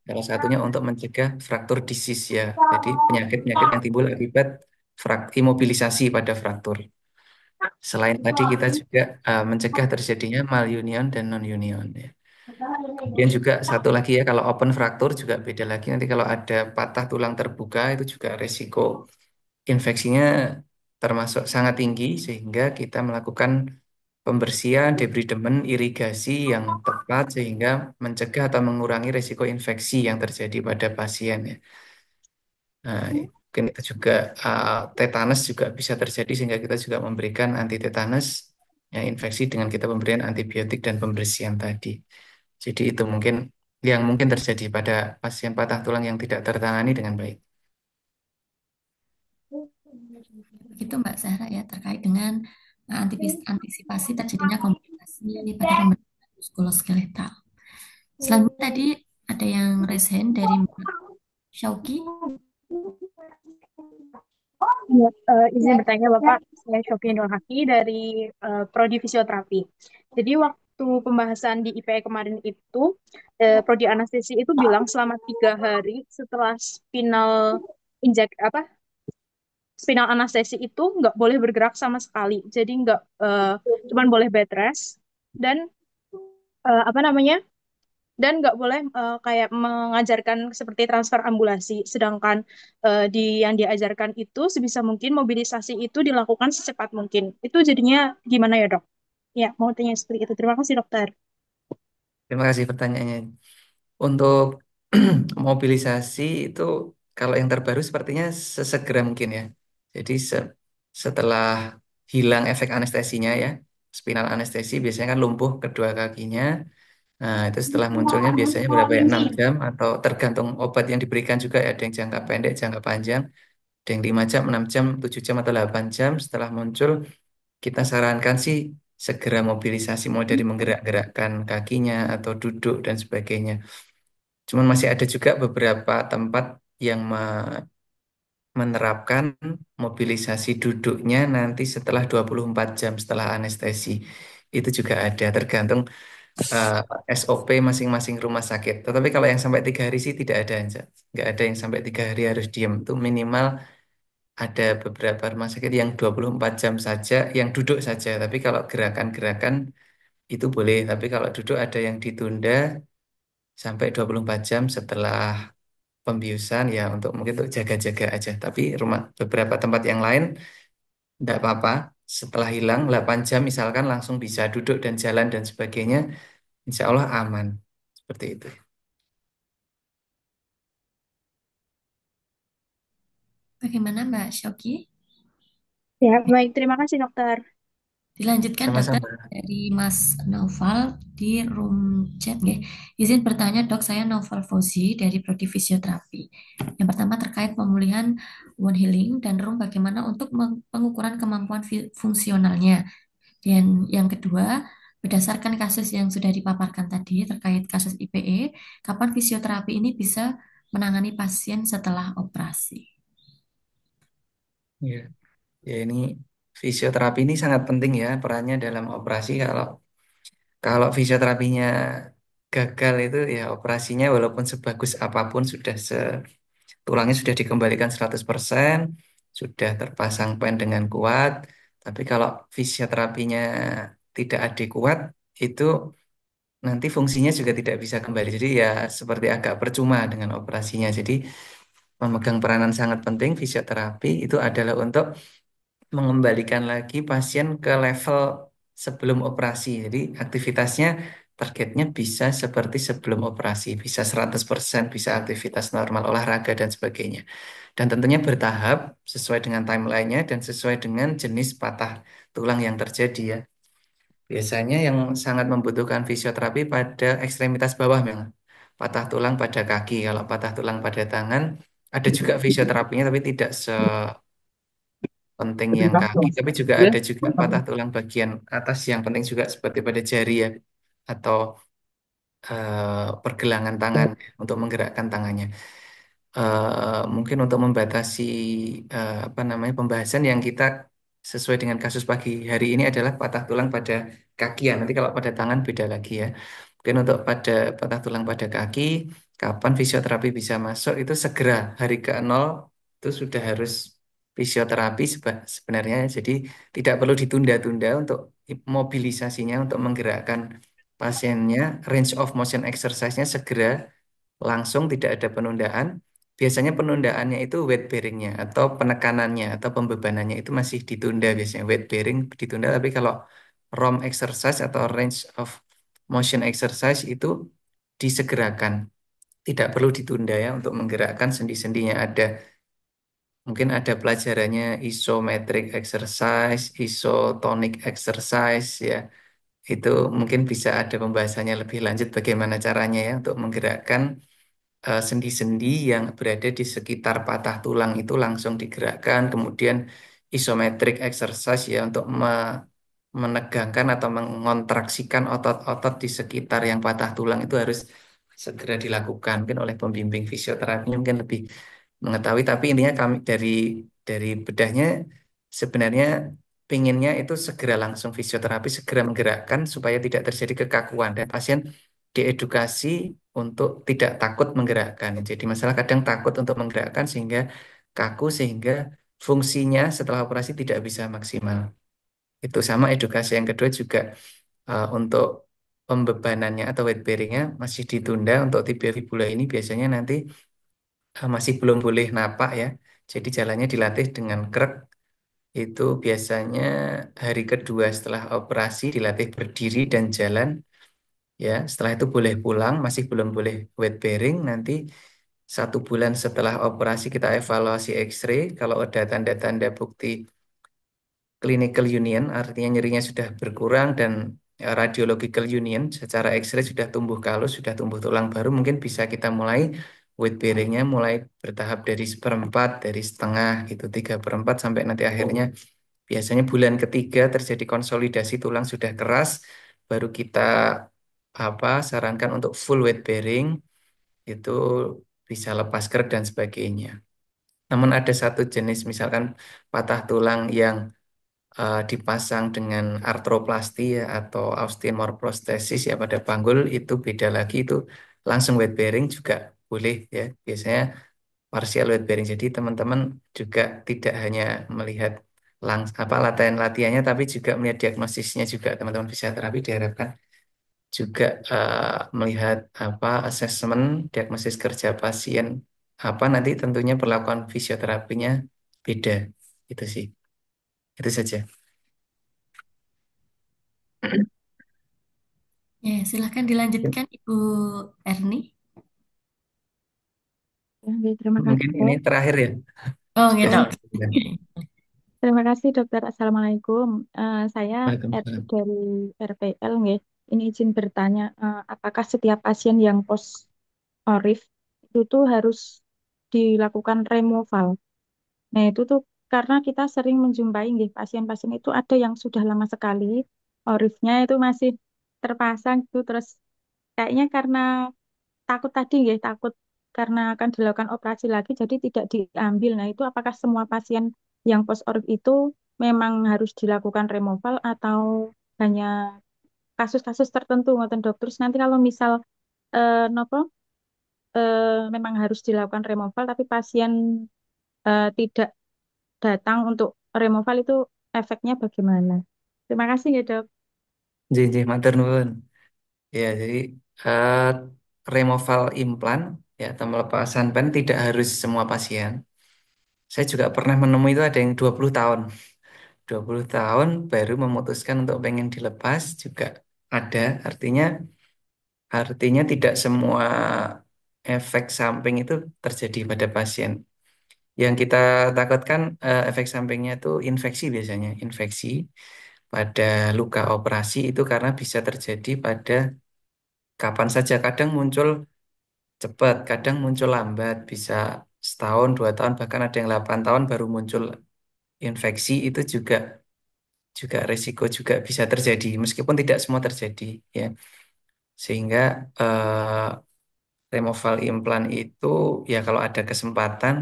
A: salah satunya untuk mencegah fraktur disease ya. Jadi penyakit-penyakit yang timbul akibat imobilisasi pada fraktur. Selain tadi kita juga mencegah terjadinya malunion dan non-union ya. Kemudian juga satu lagi ya, kalau open fraktur juga beda lagi. Nanti kalau ada patah tulang terbuka itu juga resiko infeksinya termasuk sangat tinggi, sehingga kita melakukan pembersihan, debridement, irigasi yang tepat sehingga mencegah atau mengurangi risiko infeksi yang terjadi pada pasien ya. Nah, mungkin itu juga tetanus juga bisa terjadi sehingga kita juga memberikan anti tetanus ya, infeksi dengan kita pemberian antibiotik dan pembersihan tadi. Jadi itu mungkin yang mungkin terjadi pada pasien patah tulang yang tidak tertangani dengan baik.
B: Begitu Mbak Zahra ya terkait dengan antisipasi terjadinya komplikasi pada pembentukan muskuloskeletal. Selanjutnya tadi ada yang raise hand dari Mbak Syauki.
E: Ya, izin bertanya Bapak, saya Shoki Nur Haki dari Prodi Fisioterapi. Jadi waktu pembahasan di IPE kemarin itu, Prodi Anestesi itu bilang selama 3 hari setelah spinal anestesi itu nggak boleh bergerak sama sekali. Jadi nggak, cuman boleh bed rest dan apa namanya, dan nggak boleh kayak mengajarkan seperti transfer ambulasi. Sedangkan yang diajarkan itu sebisa mungkin mobilisasi itu dilakukan secepat mungkin. Itu jadinya gimana ya dok? Ya, mau tanya seperti itu. Terima kasih dokter.
A: Terima kasih pertanyaannya. Untuk mobilisasi itu kalau yang terbaru sepertinya sesegera mungkin ya. Jadi setelah hilang efek anestesinya ya, spinal anestesi biasanya kan lumpuh kedua kakinya. Nah, itu setelah munculnya biasanya berapa ya? 6 jam atau tergantung obat yang diberikan juga ya. Ada yang jangka pendek, jangka panjang. Ada yang 5 jam, 6 jam, 7 jam, atau 8 jam setelah muncul. Kita sarankan sih segera mobilisasi mau dari menggerak-gerakkan kakinya atau duduk dan sebagainya. Cuman masih ada juga beberapa tempat yang menerapkan mobilisasi duduknya nanti setelah 24 jam setelah anestesi. Itu juga ada, tergantung eh, SOP masing-masing rumah sakit. Tetapi kalau yang sampai 3 hari sih tidak ada, Anca. Nggak ada yang sampai 3 hari harus diam. Itu minimal ada beberapa rumah sakit yang 24 jam saja, yang duduk saja. Tapi kalau gerakan-gerakan itu boleh. Tapi kalau duduk ada yang ditunda sampai 24 jam setelah pembiusan ya untuk mungkin untuk jaga-jaga aja. Tapi beberapa tempat yang lain tidak apa-apa. Setelah hilang 8 jam misalkan langsung bisa duduk dan jalan dan sebagainya, insya Allah aman. Seperti itu.
B: Bagaimana Mbak Syoki?
E: Ya, baik. Terima kasih, dokter.
B: Dilanjutkan dokter
A: Sama-sama.
B: dari Mas Naufal di room chat nggih. Izin bertanya dok, saya Naufal Fauzi dari Prodi Fisioterapi. Yang pertama terkait pemulihan wound healing dan room bagaimana untuk pengukuran kemampuan fungsionalnya. Dan yang kedua, berdasarkan kasus yang sudah dipaparkan tadi terkait kasus IPE, kapan fisioterapi ini bisa menangani pasien setelah operasi?
A: Ya. Ya ini fisioterapi ini sangat penting ya perannya dalam operasi. Kalau kalau fisioterapinya gagal itu ya operasinya walaupun sebagus apapun tulangnya sudah dikembalikan 100%, sudah terpasang pen dengan kuat, tapi kalau fisioterapinya tidak adekuat itu nanti fungsinya juga tidak bisa kembali. Jadi ya seperti agak percuma dengan operasinya. Jadi memegang peranan sangat penting fisioterapi itu adalah untuk mengembalikan lagi pasien ke level sebelum operasi. Jadi aktivitasnya targetnya bisa seperti sebelum operasi, bisa 100%, bisa aktivitas normal, olahraga dan sebagainya. Dan tentunya bertahap sesuai dengan timelinenya dan sesuai dengan jenis patah tulang yang terjadi ya. Biasanya yang sangat membutuhkan fisioterapi pada ekstremitas bawah memang. Patah tulang pada kaki, kalau patah tulang pada tangan, ada juga fisioterapinya tapi tidak penting yang kaki, tapi juga ada juga patah tulang bagian atas yang penting juga seperti pada jari ya, atau pergelangan tangan untuk menggerakkan tangannya. Mungkin untuk membatasi apa namanya pembahasan yang kita sesuai dengan kasus pagi hari ini adalah patah tulang pada kaki ya. Nanti kalau pada tangan beda lagi ya. Mungkin untuk pada patah tulang pada kaki, kapan fisioterapi bisa masuk itu segera hari ke-0 itu sudah harus fisioterapi sebenarnya. Jadi tidak perlu ditunda-tunda untuk mobilisasinya untuk menggerakkan pasiennya, range of motion exercise-nya segera langsung tidak ada penundaan. Biasanya penundaannya itu weight bearingnya atau penekanannya atau pembebanannya itu masih ditunda biasanya weight bearing ditunda. Tapi kalau ROM exercise atau range of motion exercise itu disegerakan, tidak perlu ditunda ya untuk menggerakkan sendi-sendinya. Mungkin ada pelajarannya isometric exercise, isotonic exercise ya. Itu mungkin bisa ada pembahasannya lebih lanjut bagaimana caranya ya untuk menggerakkan sendi-sendi yang berada di sekitar patah tulang itu langsung digerakkan, kemudian isometric exercise ya untuk menegangkan atau mengontraksikan otot-otot di sekitar yang patah tulang itu harus segera dilakukan mungkin oleh pembimbing fisioterapi mungkin lebih mengetahui, tapi intinya kami dari bedahnya sebenarnya pinginnya itu segera langsung fisioterapi segera menggerakkan supaya tidak terjadi kekakuan dan pasien diedukasi untuk tidak takut menggerakkan. Jadi masalah kadang takut untuk menggerakkan sehingga kaku sehingga fungsinya setelah operasi tidak bisa maksimal. Itu sama edukasi yang kedua juga untuk pembebanannya atau weight bearingnya masih ditunda untuk tibia fibula ini biasanya nanti masih belum boleh napak ya. Jadi jalannya dilatih dengan krek itu biasanya hari kedua setelah operasi dilatih berdiri dan jalan. Ya, setelah itu boleh pulang, masih belum boleh weight bearing. Nanti 1 bulan setelah operasi kita evaluasi X-ray. Kalau ada tanda-tanda bukti clinical union, artinya nyerinya sudah berkurang dan radiological union, secara X-ray sudah tumbuh kalus, sudah tumbuh tulang baru, mungkin bisa kita mulai weight bearingnya mulai bertahap dari 1/4, dari setengah, gitu 3/4 sampai nanti akhirnya Biasanya bulan ketiga terjadi konsolidasi tulang sudah keras, baru kita sarankan untuk full weight bearing, itu bisa lepas krek dan sebagainya. Namun ada satu jenis misalkan patah tulang yang dipasang dengan artroplasti ya, atau osteomorphostesis ya pada panggul, itu beda lagi, itu langsung weight bearing juga boleh ya. Biasanya partial weight bearing. Jadi teman-teman juga tidak hanya melihat latihan-latihannya, tapi juga melihat diagnosisnya juga. Teman-teman fisioterapi diharapkan juga melihat asesmen diagnosis kerja pasien nanti tentunya perlakuan fisioterapinya beda. Itu sih. Itu saja.
B: Ya, silahkan dilanjutkan Ibu Erni.
D: Oke, terima kasih,
A: Mungkin ini
D: Dok.
A: terakhir ya.
B: Oh,
A: Sudah
B: gitu.
A: jam 9.
D: Terima kasih, Dokter. Assalamualaikum. Saya RI
A: Waalaikumsalam.
D: dari RPL, nggih. Ini izin bertanya, apakah setiap pasien yang post ORIF itu tuh harus dilakukan removal? Nah, itu tuh karena kita sering menjumpai nggih, pasien-pasien itu ada yang sudah lama sekali ORIF-nya itu masih terpasang gitu, terus kayaknya karena takut tadi nggih, takut karena akan dilakukan operasi lagi jadi tidak diambil. Nah, itu apakah semua pasien yang post ORIF itu memang harus dilakukan removal atau hanya kasus-kasus tertentu ngoten dok? Terus nanti kalau misal nopo memang harus dilakukan removal tapi pasien tidak datang untuk removal itu efeknya bagaimana? Terima kasih ya dok.
A: JJ matur nuwun. Ya, jadi eh, removal implan ya atau pelepasan pen tidak harus semua pasien. Saya juga pernah menemui itu ada yang 20 tahun. 20 tahun baru memutuskan untuk pengen dilepas juga ada. Artinya tidak semua efek samping itu terjadi pada pasien. Yang kita takutkan efek sampingnya itu infeksi biasanya. Infeksi pada luka operasi itu karena bisa terjadi pada kapan saja. Kadang muncul cepat, kadang muncul lambat, bisa setahun, 2 tahun, bahkan ada yang 8 tahun baru muncul infeksi. Itu juga resiko juga bisa terjadi, meskipun tidak semua terjadi ya. Sehingga removal implan itu ya kalau ada kesempatan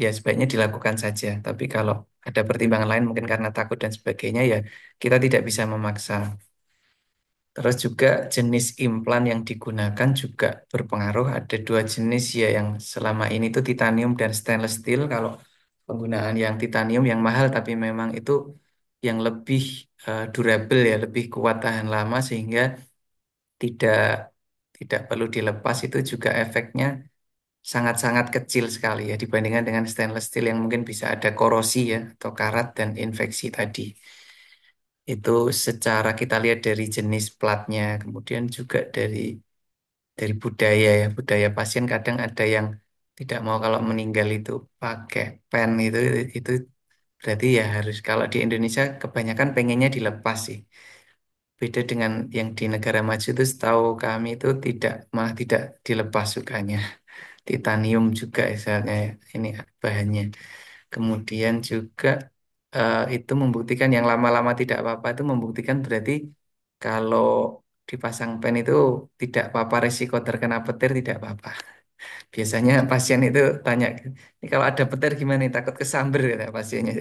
A: ya sebaiknya dilakukan saja. Tapi kalau ada pertimbangan lain mungkin karena takut dan sebagainya ya kita tidak bisa memaksa. Terus juga jenis implan yang digunakan juga berpengaruh. Ada dua jenis ya yang selama ini itu titanium dan stainless steel. Kalau penggunaan yang titanium yang mahal tapi memang itu yang lebih durable ya, lebih kuat tahan lama sehingga tidak tidak perlu dilepas, itu juga efeknya sangat-sangat kecil sekali ya dibandingkan dengan stainless steel yang mungkin bisa ada korosi ya atau karat dan infeksi tadi. Itu secara kita lihat dari jenis platnya, kemudian juga dari budaya ya, budaya pasien kadang ada yang tidak mau kalau meninggal itu pakai pen itu berarti ya harus, kalau di Indonesia kebanyakan pengennya dilepas sih. Beda dengan yang di negara maju itu setahu kami itu malah tidak dilepas sukanya. Titanium juga misalnya ini bahannya. Kemudian juga itu membuktikan yang lama-lama tidak apa-apa, itu membuktikan berarti kalau dipasang pen itu tidak apa-apa, resiko terkena petir tidak apa-apa. Biasanya pasien itu tanya, ini kalau ada petir gimana nih? Takut kesamber kata pasiennya.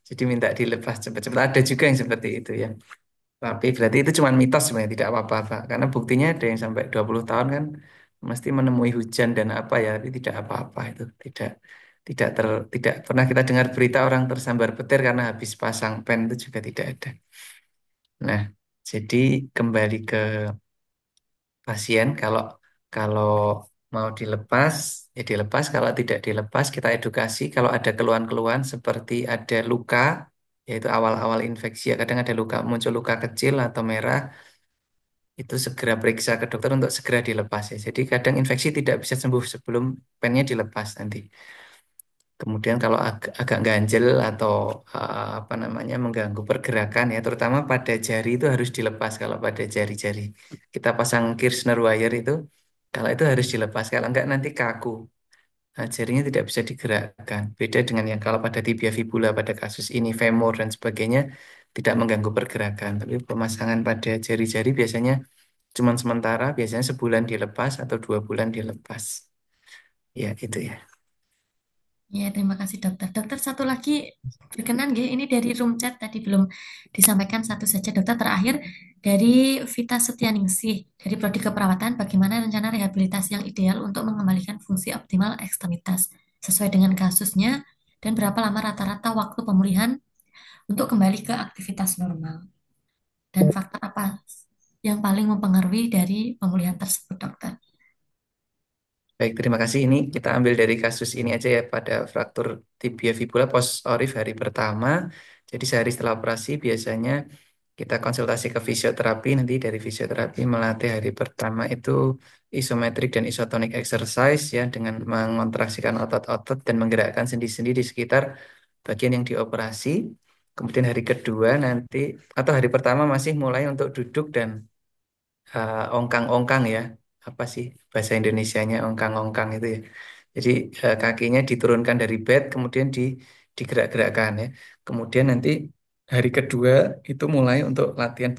A: Jadi minta dilepas cepat-cepat. Ada juga yang seperti itu ya. Tapi berarti itu cuma mitos sebenarnya, tidak apa-apa, Pak. Karena buktinya ada yang sampai 20 tahun kan mesti menemui hujan dan apa ya, tapi tidak apa-apa itu. Tidak pernah kita dengar berita orang tersambar petir karena habis pasang pen, itu juga tidak ada. Nah, jadi kembali ke pasien, kalau kalau mau dilepas ya dilepas, kalau tidak dilepas kita edukasi. Kalau ada keluhan-keluhan seperti ada luka, yaitu awal-awal infeksi ya, kadang ada luka, muncul luka kecil atau merah, itu segera periksa ke dokter untuk segera dilepas ya. Jadi kadang infeksi tidak bisa sembuh sebelum pennya dilepas nanti. Kemudian kalau agak ganjel atau apa namanya mengganggu pergerakan ya, terutama pada jari itu harus dilepas. Kalau pada jari-jari kita pasang Kirschner wire itu, kalau itu harus dilepas. Kalau enggak nanti kaku. jarinya tidak bisa digerakkan. Beda dengan yang kalau pada tibia fibula pada kasus ini femur dan sebagainya tidak mengganggu pergerakan. Tapi pemasangan pada jari-jari biasanya cuma sementara, biasanya sebulan dilepas atau 2 bulan dilepas. Ya, itu ya.
B: Ya, terima kasih dokter. Dokter satu lagi berkenan nggih, ini dari room chat tadi belum disampaikan satu saja dokter terakhir dari Vita Setianingsih dari Prodi Keperawatan, bagaimana rencana rehabilitasi yang ideal untuk mengembalikan fungsi optimal ekstremitas sesuai dengan kasusnya dan berapa lama rata-rata waktu pemulihan untuk kembali ke aktivitas normal dan faktor apa yang paling mempengaruhi dari pemulihan tersebut dokter.
A: Baik, terima kasih. Ini kita ambil dari kasus ini aja ya, pada fraktur tibia fibula post orif hari pertama. Jadi sehari setelah operasi biasanya kita konsultasi ke fisioterapi. Nanti dari fisioterapi melatih hari pertama itu isometrik dan isotonic exercise ya, dengan mengontraksikan otot-otot dan menggerakkan sendi-sendi di sekitar bagian yang dioperasi. Kemudian hari kedua nanti atau hari pertama masih mulai untuk duduk dan ongkang-ongkang ya. Apa sih bahasa Indonesianya ongkang-ongkang itu ya. Jadi kakinya diturunkan dari bed kemudian digerak-gerakkan ya. Kemudian nanti hari kedua itu mulai untuk latihan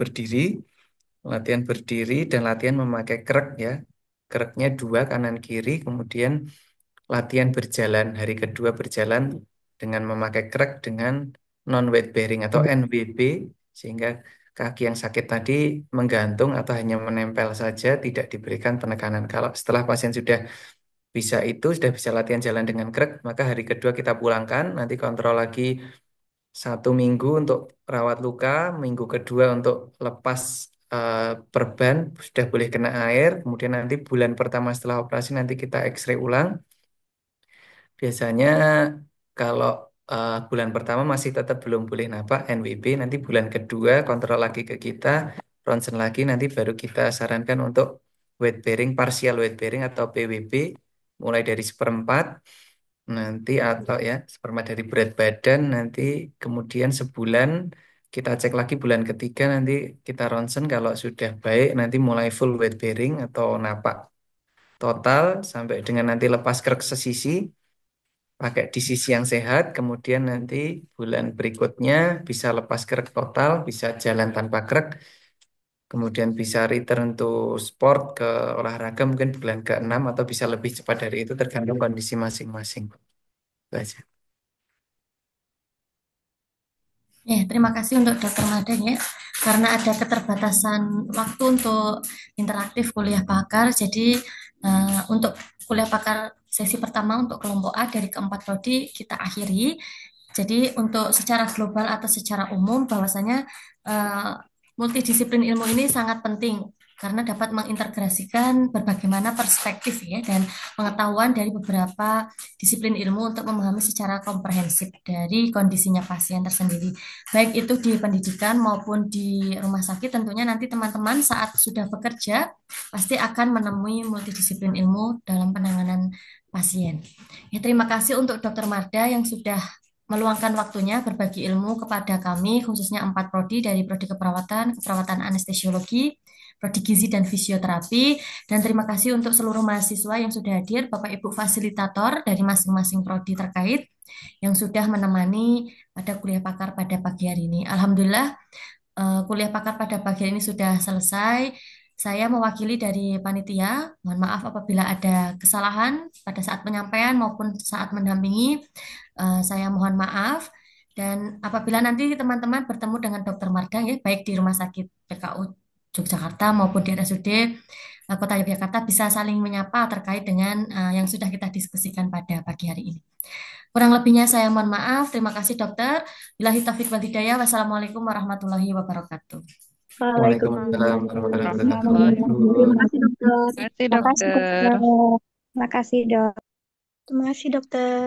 A: berdiri dan latihan memakai krek ya. Kreknya 2 kanan kiri, kemudian latihan berjalan. Hari kedua berjalan dengan memakai krek dengan non weight bearing atau NWB, sehingga kaki yang sakit tadi menggantung atau hanya menempel saja, tidak diberikan penekanan. Kalau setelah pasien sudah bisa latihan jalan dengan krek, maka hari kedua kita pulangkan, nanti kontrol lagi 1 minggu untuk rawat luka, minggu kedua untuk lepas eh, perban, sudah boleh kena air, kemudian nanti bulan pertama setelah operasi nanti kita X-ray ulang. Biasanya kalau bulan pertama masih tetap belum boleh napak NWB, nanti bulan kedua kontrol lagi ke kita, ronsen lagi, nanti baru kita sarankan untuk weight bearing, partial weight bearing atau PWB, mulai dari seperempat, nanti atau ya seperempat dari berat badan, nanti kemudian sebulan kita cek lagi bulan ketiga, nanti kita ronsen kalau sudah baik, nanti mulai full weight bearing atau napak total sampai dengan nanti lepas krek sesisi pakai di sisi yang sehat, kemudian nanti bulan berikutnya bisa lepas krek total, bisa jalan tanpa krek, kemudian bisa return to sport ke olahraga mungkin bulan ke-6 atau bisa lebih cepat dari itu tergantung kondisi masing-masing. Itu aja.
B: Ya, terima kasih untuk Dokter Madeng ya. Karena ada keterbatasan waktu untuk interaktif kuliah pakar, jadi untuk kuliah pakar sesi pertama untuk kelompok A dari keempat prodi kita akhiri. Jadi untuk secara global atau secara umum bahwasanya eh, multidisiplin ilmu ini sangat penting karena dapat mengintegrasikan berbagai mana perspektif ya dan pengetahuan dari beberapa disiplin ilmu untuk memahami secara komprehensif dari kondisinya pasien tersendiri. Baik itu di pendidikan maupun di rumah sakit, tentunya nanti teman-teman saat sudah bekerja pasti akan menemui multidisiplin ilmu dalam penanganan pasien. Ya, terima kasih untuk Dokter Marda yang sudah meluangkan waktunya berbagi ilmu kepada kami, khususnya 4 prodi dari Prodi Keperawatan, Keperawatan Anestesiologi, Prodi Gizi dan Fisioterapi, dan terima kasih untuk seluruh mahasiswa yang sudah hadir, Bapak Ibu fasilitator dari masing-masing prodi terkait yang sudah menemani pada kuliah pakar pada pagi hari ini. Alhamdulillah, kuliah pakar pada pagi hari ini sudah selesai. Saya mewakili dari panitia, mohon maaf apabila ada kesalahan pada saat penyampaian maupun saat mendampingi. Saya mohon maaf. Dan apabila nanti teman-teman bertemu dengan Dokter Mardang ya, baik di Rumah Sakit PKU Yogyakarta maupun di RSUD Kota Yogyakarta bisa saling menyapa terkait dengan yang sudah kita diskusikan pada pagi hari ini. Kurang lebihnya saya mohon maaf. Terima kasih dokter. Billahi taufiq wal hidayah. Wassalamualaikum warahmatullahi wabarakatuh.
A: Waalaikumsalam warahmatullahi
D: Terima
A: wabarakatuh.
D: kasih dokter.
F: Terima kasih, dokter.
D: Terima kasih dok.
E: Terima kasih dokter.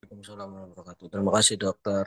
G: Waalaikumsalam warahmatullahi wabarakatuh. Terima kasih dokter.